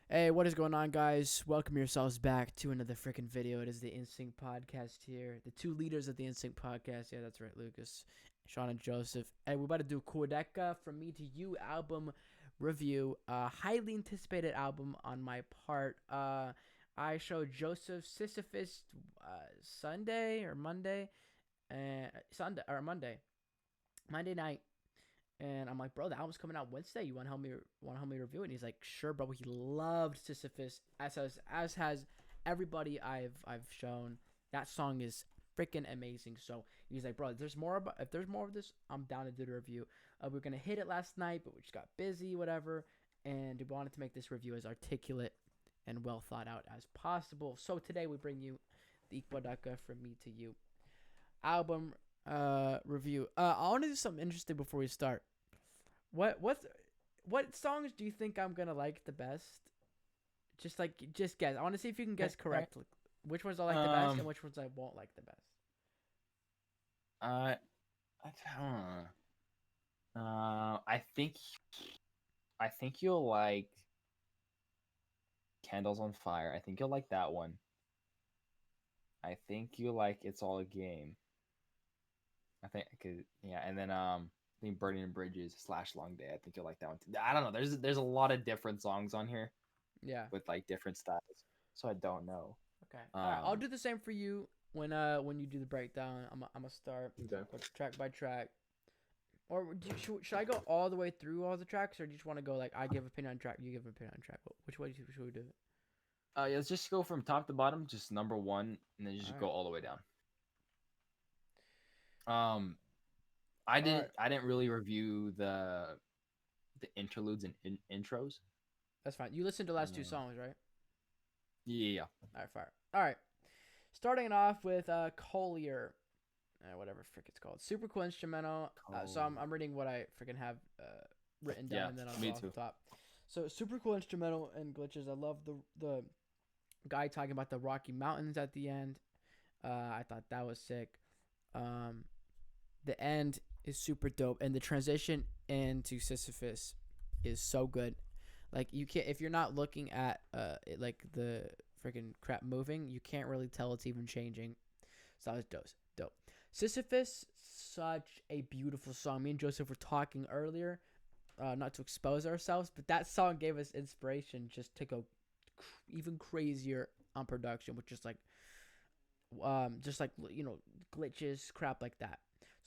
Hey, what is going on, guys? Welcome yourselves back to another freaking video. It is the Instinct Podcast here. The two leaders of the Instinct Podcast. Yeah, that's right, Lucas, Sean, and Joseph. And we're about to do Quadeca From Me to You album review. Highly anticipated album on my part. I showed Joseph Sisyphus Sunday or Monday, Sunday or Monday night. And I'm like, bro, the album's coming out Wednesday. You want to help me review it? And he's like, sure, bro. He loved Sisyphus, as has everybody I've shown. That song is freaking amazing. So he's like, bro, if there's more of this, I'm down to do the review. We were gonna hit it last night, but we just got busy, whatever. And we wanted to make this review as articulate and well thought out as possible. So today we bring you the Quadeca From Me to You album review. I want to do something interesting before we start. What songs do you think I'm gonna like the best? Just guess. I want to see if you can guess Okay. correctly. Which ones I like the best and Um, which ones I won't like the best. I, I, I think, I think you'll like Candles on Fire. I think you'll like that one. I think you like It's All a Game. Yeah, and then I think Burning Bridges / Long Day. I think you'll like that one too. I don't know. There's a lot of different songs on here Yeah. with like different styles, so I don't know. Okay. All right. I'll Um, do the same for you when you do the breakdown. I'm gonna start okay. track by track. Or should I go all the way through all the tracks, or do you just want to go like I give opinion on track, you give opinion on track? Which way should we do it? Yeah, let's just go from top to bottom, just number one, and then All just right. go all the way down. Um, I All didn't right. I didn't really review the interludes and intros. That's fine. You listened to the last two Um, songs, right? yeah, All right. Fire. All right. Starting it off with Collier, whatever frick it's called, super cool instrumental. So oh I'm reading what I freaking have written down, yeah, and then I'll go me off too. the top. So super cool instrumental and glitches. I love the guy talking about the Rocky Mountains at the end. I thought that was sick. Um, the end is super dope, and the transition into Sisyphus is so good. Like you can't if you're not looking at like the freaking crap moving, you can't really tell it's even changing. So that was dope. Sisyphus, such a beautiful song. Me and Joseph were talking earlier, not to expose ourselves, but that song gave us inspiration just to go even crazier on production, which is like, just like glitches, crap like that.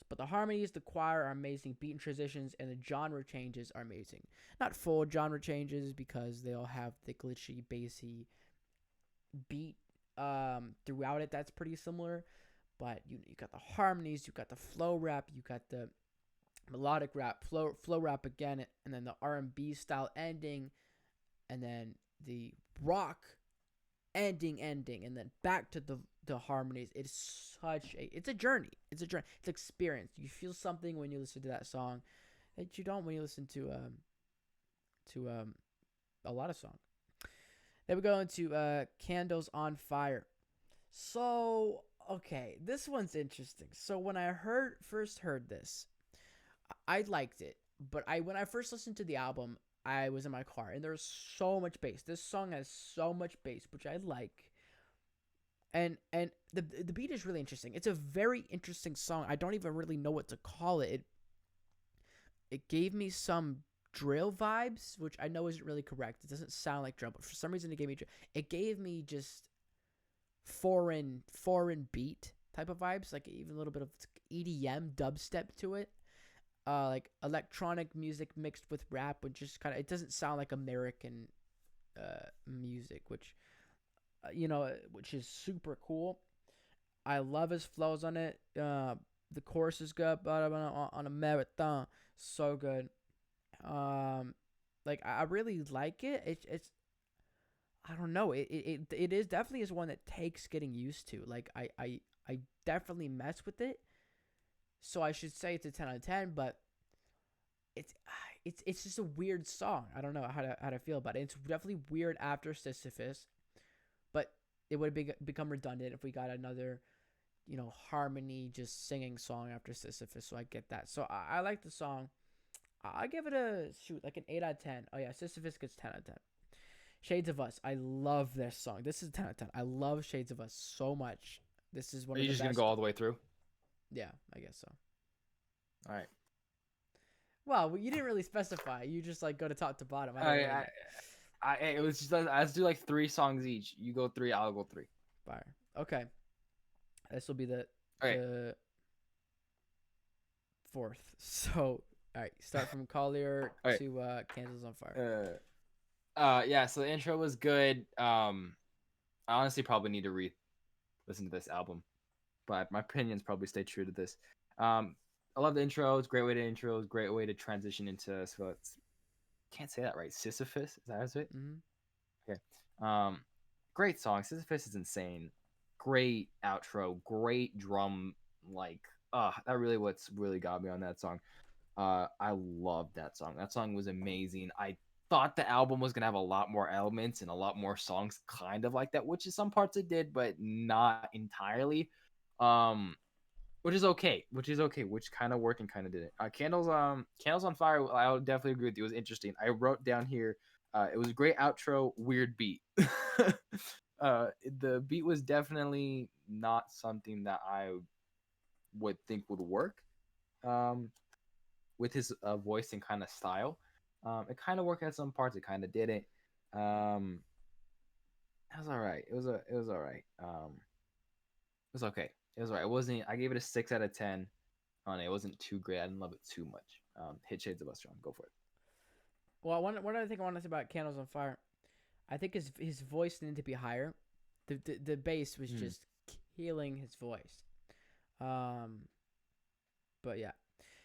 But the harmonies, the choir are amazing. Beat and transitions and the genre changes are amazing. Not full genre changes because they all have the glitchy, bassy beat throughout it. That's pretty similar. But you got the harmonies, you got the flow rap, you got the melodic rap, flow rap again, and then the R&B style ending, and then the rock ending, and then back to the harmonies. It's a journey. It's a journey. It's experience. You feel something when you listen to that song that you don't when you listen to a lot of songs. Then we go into Candles on Fire. So okay, this one's interesting. So when I first heard this, I liked it, but I when I first listened to the album, I was in my car and there's so much bass. This song has so much bass, which I like. And the beat is really interesting. It's a very interesting song. I don't even really know what to call it. It gave me some drill vibes, which I know isn't really correct. It doesn't sound like drill, but for some reason it gave me just foreign beat type of vibes, like even a little bit of EDM dubstep to it. Like electronic music mixed with rap, which just kind of it doesn't sound like American music, which is super cool. I love his flows on it. The chorus is good, but on a marathon, so good. Like I really like it. It's I don't know. It is definitely is one that takes getting used to. Like I definitely mess with it. So I should say it's a 10 out of 10, but it's it's just a weird song. I don't know how to feel about it. It's definitely weird after Sisyphus, but it would become redundant if we got another harmony just singing song after Sisyphus. So I get that. So I like the song. I give it a shoot like an 8 out of 10. Oh yeah, Sisyphus gets 10 out of 10. Shades of Us. I love this song. This is 10 out of 10. I love Shades of Us so much. This is one Are of you the just gonna best. go all the way through? Yeah, I guess so. All right. Well, you didn't really specify. You just like go to top to bottom. I I, don't really I, know. it was just let's do like 3 songs each. You go 3, I'll go 3. Fire. Okay. This will be All right. the fourth. So, all right. Start from Collier All right. to Candles on Fire. Yeah. So the intro was good. I honestly probably need to listen to this album, but my opinions probably stay true to this. I love the intro. It's a great way to intro. It's a great way to transition into. So it's can't say that right. Sisyphus. Is that how it's it? Mm-hmm. Okay. Great song. Sisyphus is insane. Great outro. Great drum. Like, that really what's really got me on that song. I love that song. That song was amazing. I thought the album was gonna have a lot more elements and a lot more songs kind of like that, which is some parts it did, but not entirely. Um, which kind of worked and kind of didn't. Candles on Fire. I would definitely agree with you. It was interesting. I wrote down here. It was a great outro, weird beat. The beat was definitely not something that I would think would work. With his voice and kind of style. It kind of worked at some parts. It kind of didn't. It was all right. It was all right. It was okay. It was all right. It wasn't. I gave it a 6 out of 10. On it. It wasn't too great. I didn't love it too much. Hit Shades of Us, John. Go for it. Well, one other thing I want to say about Candles on Fire, I think his voice needed to be higher. The bass was Mm. just killing his voice. Um, but yeah,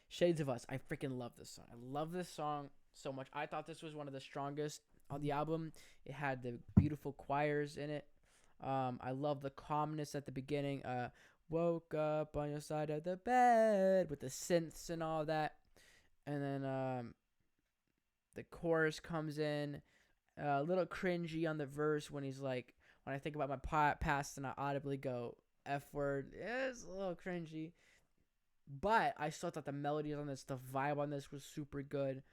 Shades of Us. I freaking love this song. I love this song so much. I thought this was one of the strongest on the album. It had the beautiful choirs in it. I love the calmness at the beginning. Woke up on your side of the bed with the synths and all that, and then the chorus comes in. A little cringy on the verse when he's like, when I think about my past and I audibly go F word. It's a little cringy. But I still thought the melodies on this, the vibe on this was super good.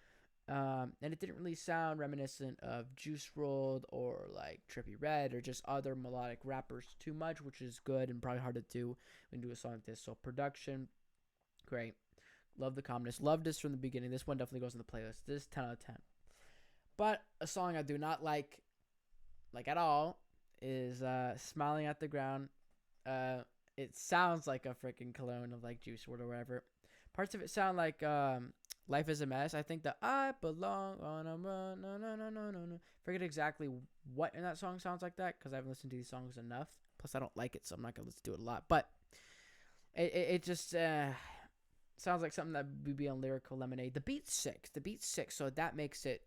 And it didn't really sound reminiscent of Juice World or like Trippie Redd or just other melodic rappers too much, which is good and probably hard to do when you do a song like this. So production, great. Love the calmness. Loved this from the beginning. This one definitely goes in the playlist. This is 10 out of 10. But a song I do not like at all, is Smiling at the Ground. It sounds like a freaking clone of like Juice WRLD or whatever. Parts of it sound like Life is a Mess. I think the I belong on a run, no, no, no, no, no, no. Forget exactly what in that song sounds like that because I haven't listened to these songs enough. Plus, I don't like it, so I'm not going to listen to it a lot. But it just sounds like something that would be on Lyrical Lemonade. The beat's sick. So that makes it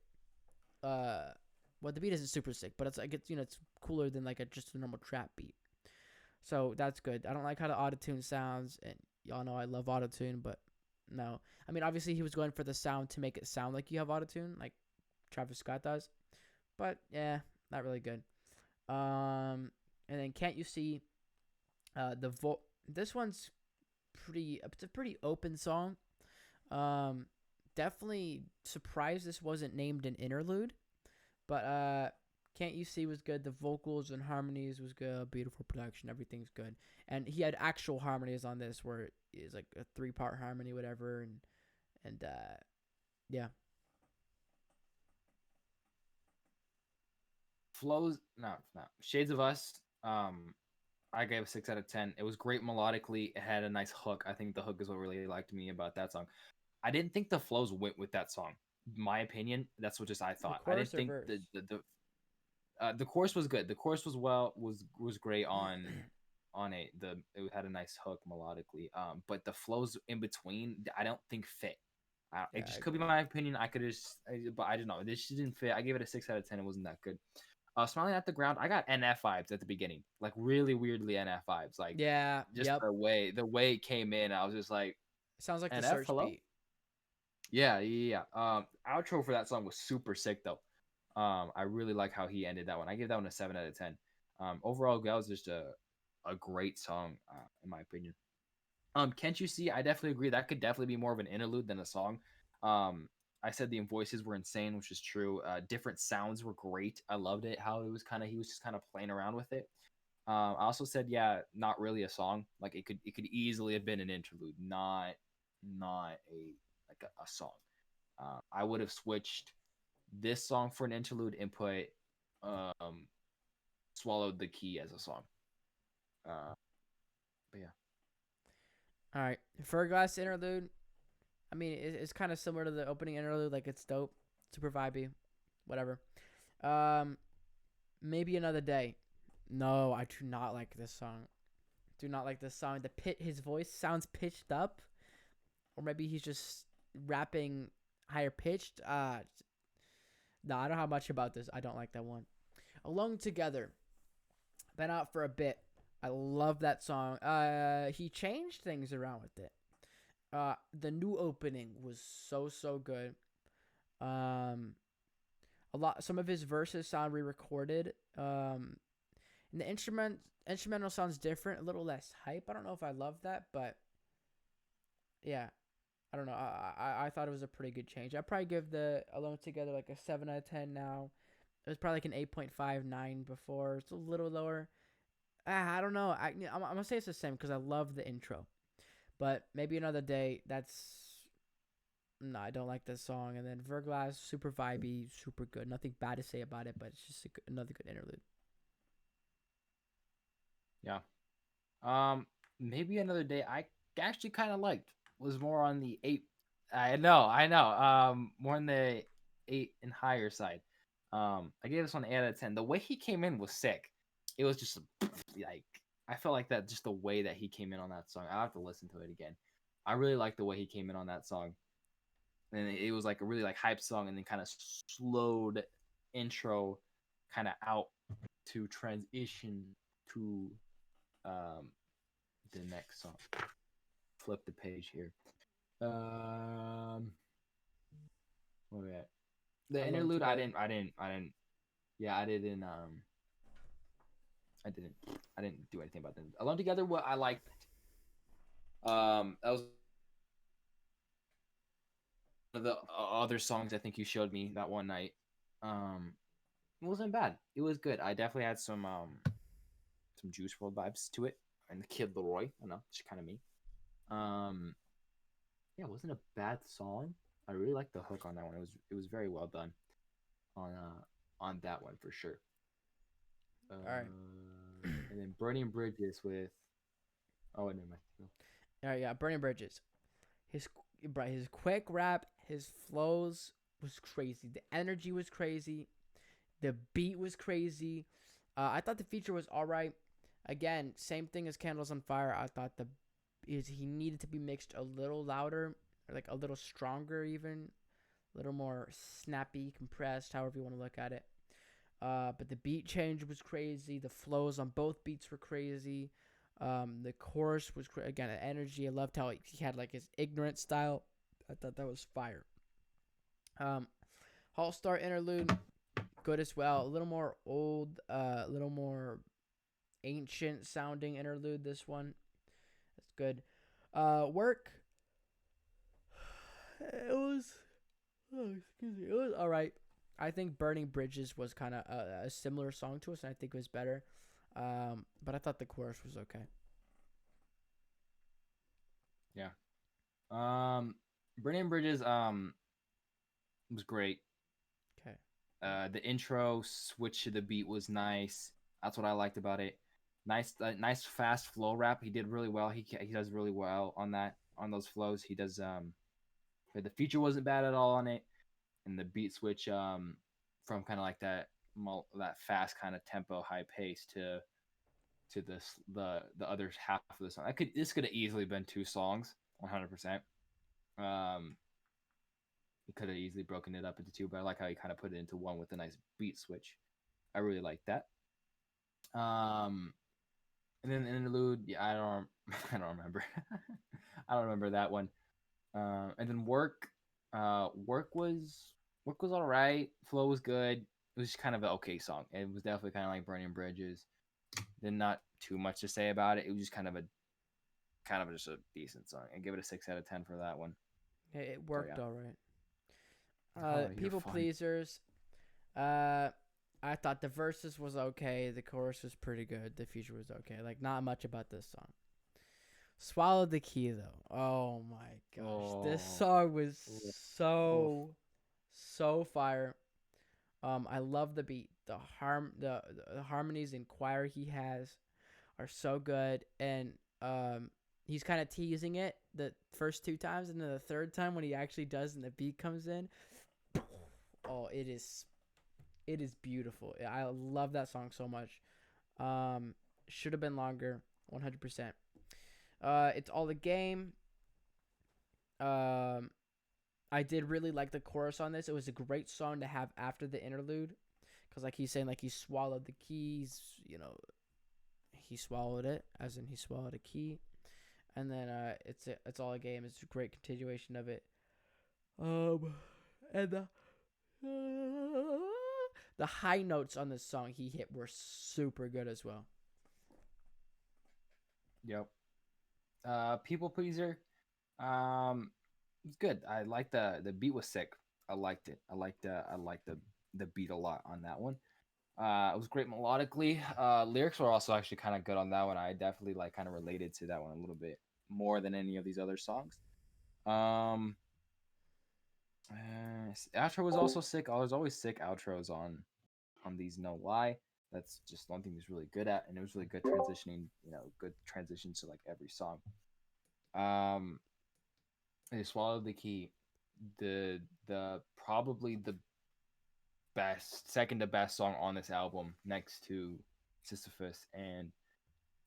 well, the beat isn't super sick, but it's like it's cooler than like just a normal trap beat. So that's good. I don't like how the autotune sounds, and y'all know I love autotune, but no. I mean, obviously he was going for the sound to make it sound like you have autotune, like Travis Scott does. But yeah, not really good. And then Can't You See? This one's pretty. It's a pretty open song. Definitely surprised this wasn't named an interlude, but Can't You See was good. The vocals and harmonies was good. Beautiful production. Everything's good. And he had actual harmonies on this where it's like a 3-part harmony, whatever. And yeah. Flows. No, no. Shades of Us. I gave a 6 out of 10. It was great melodically. It had a nice hook. I think the hook is what really liked me about that song. I didn't think the flows went with that song. My opinion. That's what just I The thought. I didn't chorus or think verse? the chorus was good. The chorus was great on it had a nice hook melodically. But the flows in between I don't think fit. It Yeah, I just could be agree. my opinion. I could just, but I don't know. This just didn't fit. I gave it a 6 out of 10. It wasn't that good. Smiling at the Ground. I got NF vibes at the beginning, like really weirdly NF vibes, like Yeah, just yep. the way it came in. I was just like Sounds like the NF, search hello. beat. Yeah, yeah, yeah. Outro for that song was super sick though. I really like how he ended that one. I gave that one a 7 out of 10. Overall, that was just a great song, in my opinion. Can't You See? I definitely agree. That could definitely be more of an interlude than a song. I said the voices were insane, which is true. Different sounds were great. I loved it. How it was kind of he was just kind of playing around with it. I also said, yeah, not really a song. Like it could easily have been an interlude, not a song. I would have switched this song for an interlude and put um, swallowed the key as a song. Uh, but yeah, All right, Fergus interlude. I mean, it's kind of similar to the opening interlude. Like it's dope, super vibey, whatever. Um, maybe another day. No, I do not like this song. Do not like this song. His voice sounds pitched up, or maybe he's just rapping higher pitched. No, I don't know much about this. I don't like that one. Alone Together. Been out for a bit. I love that song. He changed things around with it. The new opening was so good. Um, some of his verses sound re-recorded. And the instrumental sounds different, a little less hype. I don't know if I love that, but yeah, I don't know. I thought it was a pretty good change. I'd probably give the Alone Together like a 7 out of 10 now. It was probably like an 8.59 before. It's a little lower. I don't know. I'm going to say it's the same because I love the intro. But maybe another day, no, I don't like this song. And then Verglass, super vibey, super good. Nothing bad to say about it, but it's just another good interlude. yeah. Maybe another day. I actually kind of liked was more on the 8. I know. More on the 8 and higher side. I gave this one 8 out of 10. The way he came in was sick. It was just like I felt like that just the way that he came in on that song. I'll have to listen to it again. I really like the way he came in on that song. And it was like a really like hype song and then kind of slowed intro kind of out to transition to um the next song. Flip the page here. Where we at? The interlude. I didn't. Yeah, I didn't do anything about them. Alone Together. What I liked. That was one of the other songs I think you showed me that one night. It wasn't bad. It was good. I definitely had some Juice WRLD vibes to it, and the Kid Leroy. I know, it's kind of me. Um, yeah, it wasn't a bad song. I really liked the hook on that one. It was very well done on that one for sure. All right. And then Burning Bridges with oh never mind. No. All right, yeah, Burning Bridges. His quick rap, his flows was crazy. The energy was crazy. The beat was crazy. I thought the feature was all right. Again, same thing as Candles on Fire. I thought he needed to be mixed a little louder, or like a little stronger, even a little more snappy, compressed, however you want to look at it. But the beat change was crazy. The flows on both beats were crazy. The chorus was again energy. I loved how he had like his ignorant style. I thought that was fire. Star Interlude, good as well. A little more old, a little more ancient sounding interlude. This one, that's good. Work. It was, it was all right. I think Burning Bridges was kind of a similar song to us, and I think it was better. But I thought the chorus was okay. Yeah. Burning Bridges was great. Okay. The intro switch to the beat was nice. That's what I liked about it. Nice fast flow rap. He did really well. He does really well on those flows. He does the feature wasn't bad at all on it, and the beat switch from kind of like that fast kind of tempo high pace to the other half of the song. This could have easily been 2 songs, 100%. He could have easily broken it up into 2, but I like how he kind of put it into one with a nice beat switch. I really like that. And then interlude, yeah, I don't remember. I don't remember that one. And then work was all right. Flow was good. It was just kind of an okay song. It was definitely kind of like Burning Bridges. Then not too much to say about it. It was just kind of just a decent song. I give it a 6 out of 10 for that one. It worked all right. Oh, you're People fun. pleasers. Uh, I thought the verses was okay. The chorus was pretty good. The feature was okay. Like not much about this song. Swallow the Key though. Oh my gosh, this Oh, song was oof. so fire. I love the beat. The harmonies and choir he has are so good, and he's kind of teasing it the first two times, and then the third time when he actually does, and the beat comes in. Oh, it is beautiful. I love that song so much. Um, should have been longer, 100%. It's all a game. Um, I did really like the chorus on this. It was a great song to have after the interlude, because like he's saying, like he swallowed the keys. He swallowed it, as in he swallowed a key, and then it's all a game. It's a great continuation of it. And the high notes on this song he hit were super good as well. Yep. People pleaser. It's good. I like the beat was sick. I liked it. I liked the beat a lot on that one. It was great melodically. Lyrics were also actually kind of good on that one. I definitely like kind of related to that one a little bit more than any of these other songs. Um, Outro was also sick. I was always sick outros on these. No lie, that's just one thing he's really good at, and it was really good transitioning. Good transitions to like every song. Um, they swallowed the key. The probably the best, second to best song on this album, next to Sisyphus. And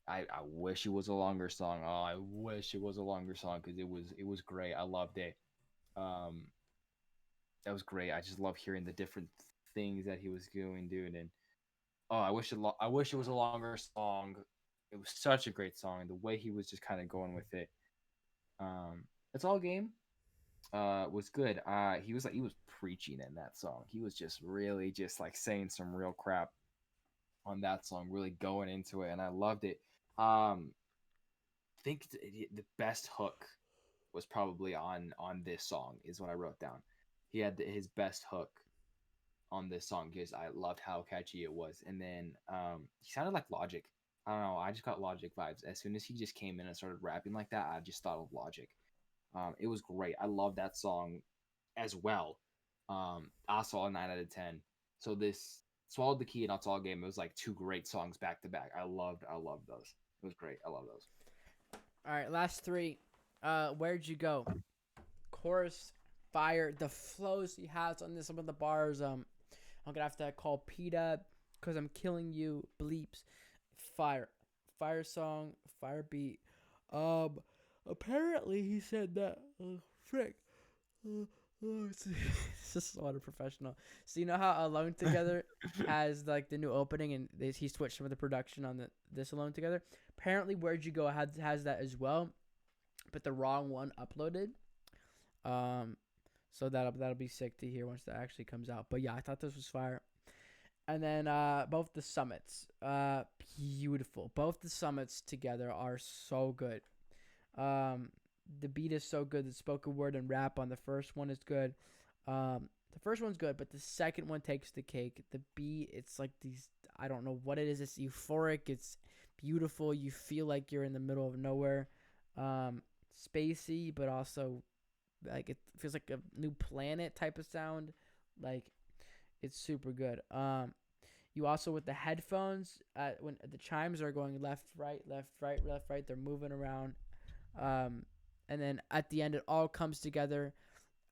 I wish it was a longer song. Oh, I wish it was a longer song because it was great. I loved it. Um, that was great. I just love hearing the different things that he was doing, dude. And oh, I wish it was a longer song. It was such a great song, and the way he was just kind of going with it. It's all game. Was good. He was preaching in that song. He was just really just like saying some real crap on that song, really going into it, and I loved it. I think the best hook was probably on this song is what I wrote down. He had his best hook on this song because I loved how catchy it was, and then he sounded like Logic. I don't know. I just got Logic vibes as soon as he just came in and started rapping like that. I just thought of Logic. It was great. I love that song as well. Also a 9 out of 10. So this swallowed the key and it's all game. It was like two great songs back to back. I loved those. It was great. I love those. All right, last three. Where'd you go? Chorus, fire. The flows he has on this, some of the bars. I'm gonna have to call PETA because I'm killing you. Bleeps, fire, fire song, fire beat. Um, apparently he said that. Frick. It's just so unprofessional. So you know how Alone Together has like the new opening, and he switched some of the production on this Alone Together. Apparently, Where'd You Go has that as well, but the wrong one uploaded. Um, so that'll be sick to hear once that actually comes out. But yeah, I thought this was fire. And then both the summits, beautiful. Both the summits together are so good. Um, the beat is so good. The spoken word and rap on the first one is good. The first one's good, but the second one takes the cake. The beat, it's like these. I don't know what it is. It's euphoric. It's beautiful. You feel like you're in the middle of nowhere. Spacey, but also like it feels like a new planet type of sound. Like it's super good. You also with the headphones, when the chimes are going left, right, left, right, left, right, they're moving around. Um, and then at the end, it all comes together,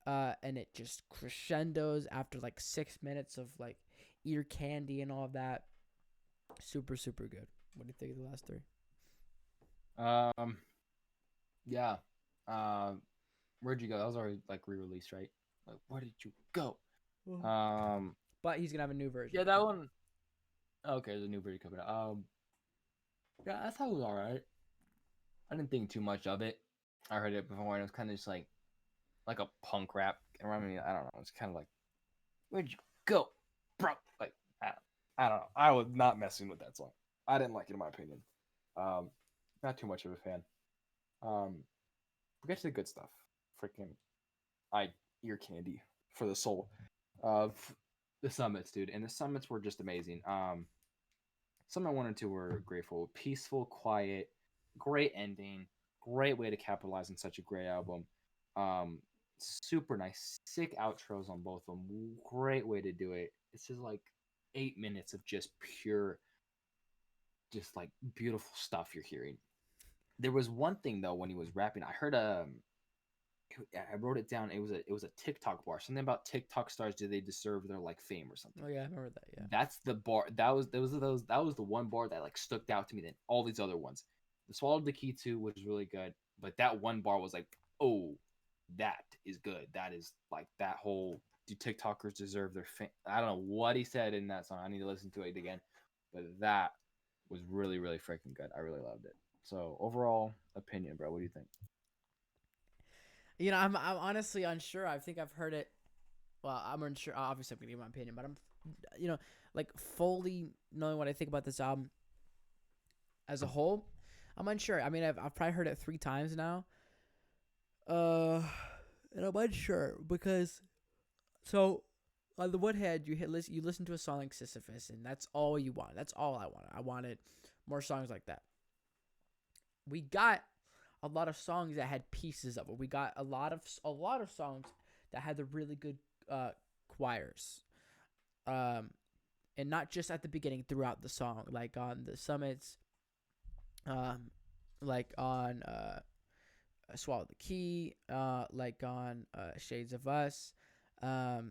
and it just crescendos after like 6 minutes of like ear candy and all of that. Super, super good. What do you think of the last three? Um, yeah. Where'd you go? That was already like re-released, right? Like, where did you go? Um, But he's gonna have a new version. yeah, that one. Okay, there's a new version coming out. Yeah, I thought it was all right. I didn't think too much of it. I heard it before, and it was kind of just like a punk rap. I mean, I don't know. It's kind of like, where'd you go, bro? Like, I don't know. I was not messing with that song. I didn't like it, in my opinion. Um, not too much of a fan. Um, we get to the good stuff. Freaking, I ear candy for the soul of the summits, dude. And the summits were just amazing. Some I wanted to were grateful, peaceful, quiet, great ending, great way to capitalize on such a great album. Super nice, sick outros on both of them. Great way to do it. It's just like 8 minutes of just pure, just like beautiful stuff you're hearing. There was one thing though when he was rapping, I heard I wrote it down. It was a TikTok bar. Something about TikTok stars. Do they deserve their like fame or something? Oh yeah, I remember that. Yeah. That's the bar. That was the one bar that like stuck out to me than all these other ones. The Swallowed the Key 2 was really good, but that one bar was like, oh, that is good. That is like that whole do TikTokers deserve their fame? I don't know what he said in that song. I need to listen to it again, but that was really really freaking good. I really loved it. So overall opinion, bro. What do you think? You know, I'm honestly unsure. I think I've heard it. Well, I'm unsure. Obviously, I'm gonna give my opinion, but I'm, you know, like fully knowing what I think about this album as a whole, I'm unsure. I mean, I've probably heard it 3 times now. Uh, and I'm unsure because so on the one hand, you listen to a song like Sisyphus, and that's all you want. That's all I wanted. I wanted more songs like that. We got a lot of songs that had pieces of it. We got a lot of songs that had the really good choirs, and not just at the beginning, throughout the song, like on the summits, like on Swallow the Key, like on Shades of Us. I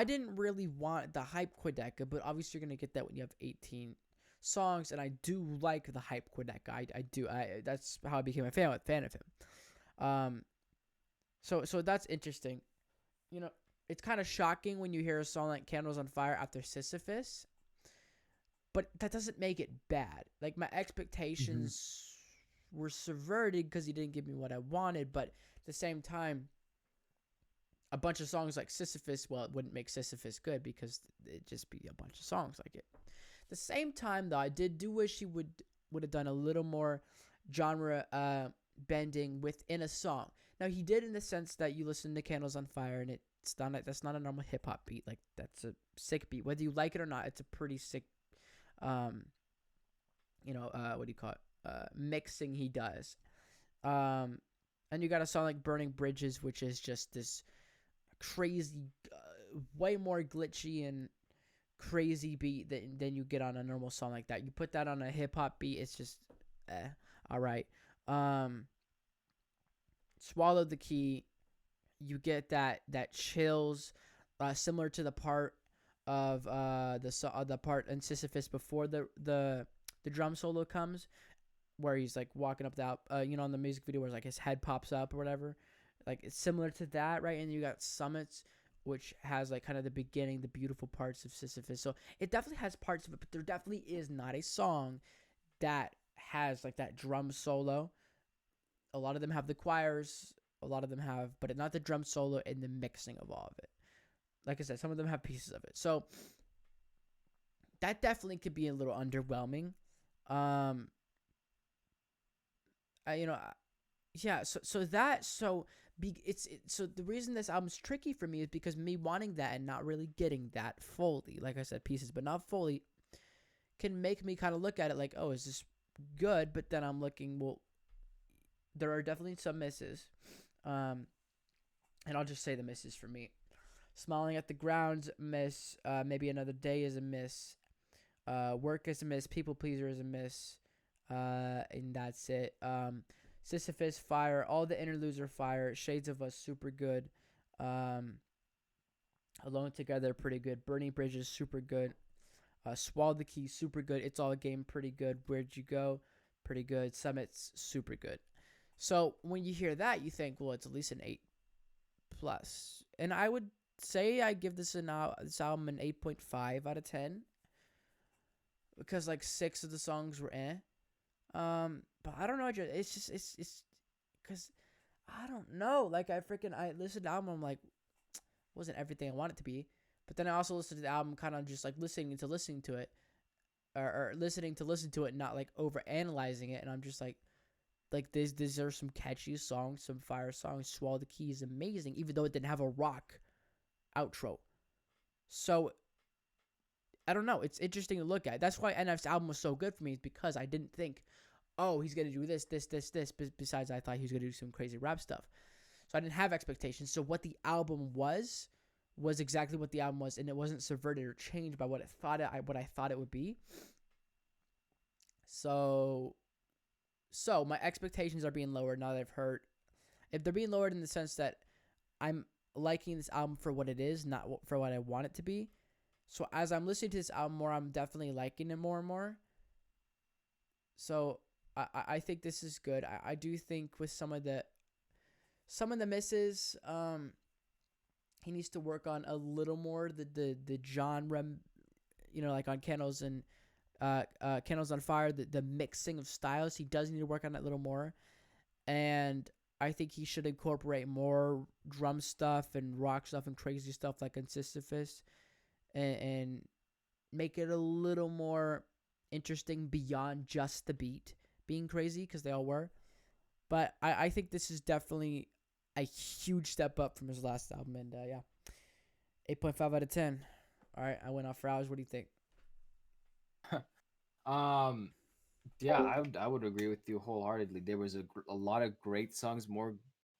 didn't really want the hype Quadeca, but obviously you're gonna get that when you have 18 songs, and I do like the hype Quadeca. I do. That's how I became a fan of him. So that's interesting. You know, it's kind of shocking when you hear a song like Candles on Fire after Sisyphus, but that doesn't make it bad. Like, my expectations were subverted because he didn't give me what I wanted, but at the same time, a bunch of songs like Sisyphus, well, it wouldn't make Sisyphus good because it'd just be a bunch of songs like it. At the same time, though, I do wish he would have done a little more genre bending within a song. Now, he did in the sense that you listen to Candles on Fire, and that's not a normal hip hop beat. Like, that's a sick beat. Whether you like it or not, it's a pretty sick, what do you call it? Mixing he does. And you got a song like Burning Bridges, which is just this crazy, way more glitchy and crazy beat than you get on a normal song like that. You put that on a hip hop beat, it's just all right. Swallow the Key, you get that chills, similar to the part of the part in Sisyphus before the drum solo comes, where he's like walking up the in the music video where like his head pops up or whatever. Like, it's similar to that, right? And you got Summits, which has like kind of the beginning, the beautiful parts of Sisyphus. So it definitely has parts of it, but there definitely is not a song that has like that drum solo. A lot of them have the choirs, a lot of them have, but not the drum solo and the mixing of all of it. Like I said, some of them have pieces of it. So that definitely could be a little underwhelming. So the reason this album's tricky for me is because me wanting that and not really getting that fully, like I said, pieces but not fully, can make me kind of look at it like, oh, is this good? But then I'm looking, well, there are definitely some misses, and I'll just say the misses for me. Smiling at the Ground's miss. Maybe Another Day is a miss. Work is a miss. People Pleaser is a miss. And that's it. Sisyphus, fire. All the interludes are fire. Shades of Us, super good. Alone Together, pretty good. Burning Bridges, super good. Swallow the Key, super good. It's All a Game, pretty good. Where'd You Go, pretty good. Summits, super good. So when you hear that, you think, well, it's at least an 8+. And I would say I give this album an 8.5 out of 10. Because like 6 of the songs were but I don't know. It's because I don't know. Like, I listened to the album. I'm like, wasn't everything I want it to be. But then I also listened to the album kind of just like listening to it, or listening to listen to it, not like over analyzing it. And I'm just like, like these are some catchy songs, some fire songs. Swallow the Key is amazing, even though it didn't have a rock outro. So I don't know. It's interesting to look at. That's why NF's album was so good for me, is because I didn't think, oh, he's gonna do this. Besides, I thought he was gonna do some crazy rap stuff. So I didn't have expectations. So what the album was exactly what the album was, and it wasn't subverted or changed by what I thought it would be. So my expectations are being lowered now that I've heard. If they're being lowered in the sense that I'm liking this album for what it is, not for what I want it to be. So as I'm listening to this album more, I'm definitely liking it more and more. So I think this is good. I do think with some of the misses, he needs to work on a little more the genre, like on Candles and Candles on Fire, the mixing of styles. He does need to work on that a little more, and I think he should incorporate more drum stuff and rock stuff and crazy stuff like on Sisyphus, and make it a little more interesting beyond just the beat being crazy, because they all were. But I think this is definitely a huge step up from his last album, and yeah, 8.5 out of 10. All right, I went off for hours. What do you think? um, yeah, I would agree with you wholeheartedly. There was a lot of great songs, more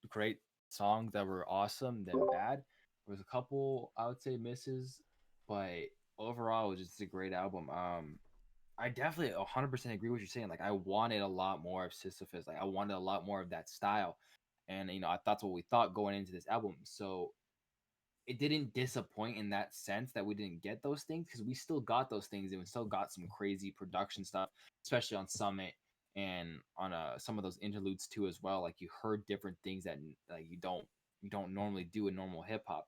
great songs that were awesome than bad. There was a couple I would say misses, but overall it was just a great album. I definitely 100% agree with what you're saying. Like I wanted a lot more of Sisyphus. Like I wanted a lot more of that style, and that's what we thought going into this album. So it didn't disappoint in that sense that we didn't get those things, because we still got those things and we still got some crazy production stuff, especially on Summit and on some of those interludes too as well. Like you heard different things that like you don't normally do in normal hip hop,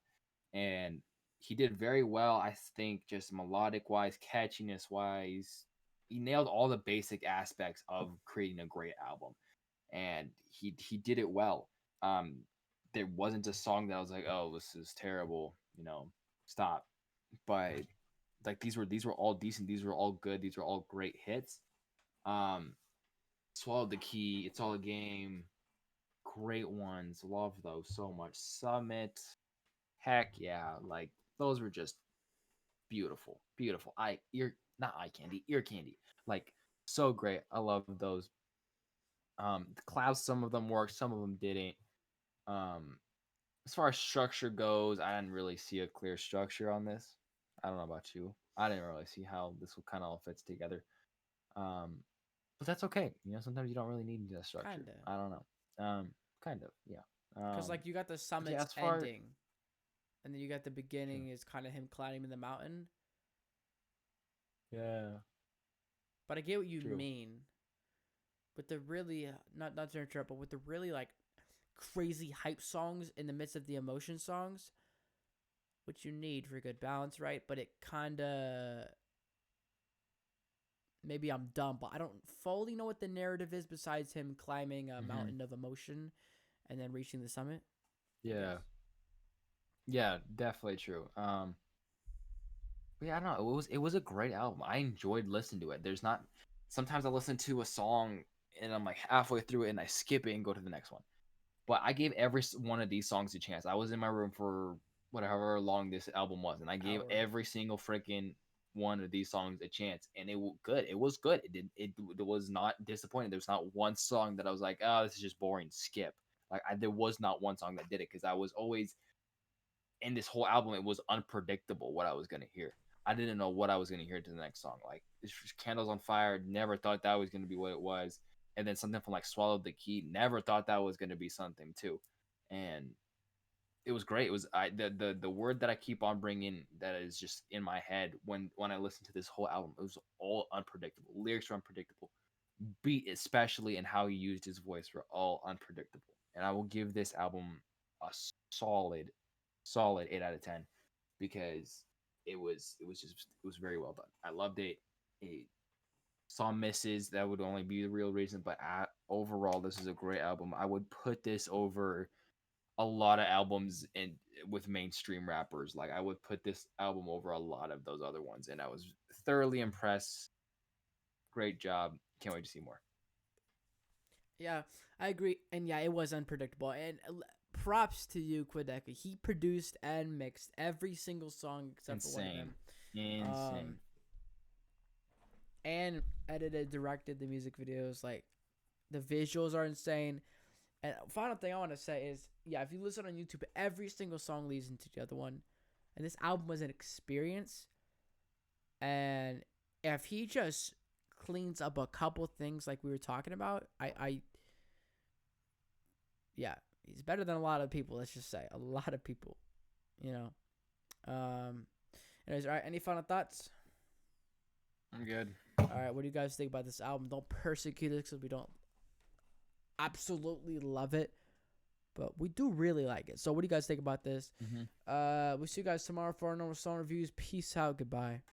and he did very well. I think just melodic wise, catchiness wise, he nailed all the basic aspects of creating a great album, and he did it well. Um, there wasn't a song that I was like, oh, this is terrible, stop. But like these were all decent. These were all good. These were all great hits. Um, Swallowed the Key, It's All a Game, great ones. Love those so much. Summit, heck yeah, like those were just beautiful, beautiful. Ear not eye candy, ear candy. Like so great. I love those. The clouds, some of them worked, some of them didn't. Um, as far as structure goes, I didn't really see a clear structure on this. I don't know about you. I didn't really see how this kind of all fits together. Um, but that's okay. Sometimes you don't really need that structure. Kinda, I don't know. Kind of, yeah. because like you got the But yeah, Summit's as far ending, and then you got the true. beginning is kind of him climbing the mountain. Yeah, But I get what you true. mean. With the really not to interrupt, but with the really like crazy hype songs in the midst of the emotion songs, which you need for good balance, right? But it kind of, maybe I'm dumb, but I don't fully know what the narrative is besides him climbing a Hmm. mountain of emotion and then reaching the summit, I Yeah, guess. yeah, definitely true. But yeah, I don't know. It was a great album. I enjoyed listening to it. There's not Sometimes I listen to a song and I'm like halfway through it and I skip it and go to the next one. But I gave every one of these songs a chance. I was in my room for whatever long this album was, and I gave Hour. every single freaking one of these songs a chance, and it was good. It was good. It was not disappointing. There was not one song that I was like, oh, this is just boring. Skip. There was not one song that did it, because I was always in this whole album. It was unpredictable what I was gonna hear. I didn't know what I was gonna hear to the next song. Like it's just Candles on Fire. Never thought that was gonna be what it was. And then something from like Swallowed the Key. Never thought that was gonna be something too. And it was great. It was the word that I keep on bringing that is just in my head when I listen to this whole album. It was all unpredictable. Lyrics were unpredictable. Beat especially and how he used his voice were all unpredictable. And I will give this album a solid 8 out of 10, because it was very well done. I loved it. It saw misses that would only be the real reason, but overall this is a great album. I would put this over a lot of albums in with mainstream rappers. Like I would put this album over a lot of those other ones, and I was thoroughly impressed. Great job. Can't wait to see more. Yeah, I agree. And yeah, it was unpredictable. And props to you, Quadeca. He produced and mixed every single song except for one of Insane. them. Insane. And edited, directed the music videos. Like, the visuals are insane. And final thing I want to say is, yeah, if you listen on YouTube, every single song leads into the other one. And this album was an experience. And if he just cleans up a couple things like we were talking about, yeah, he's better than a lot of people. Let's just say a lot of people, you know. Anyways, all right. Any final thoughts? I'm good. All right. What do you guys think about this album? Don't persecute us because we don't absolutely love it, but we do really like it. So, what do you guys think about this? Mm-hmm. We'll see you guys tomorrow for our normal song reviews. Peace out. Goodbye.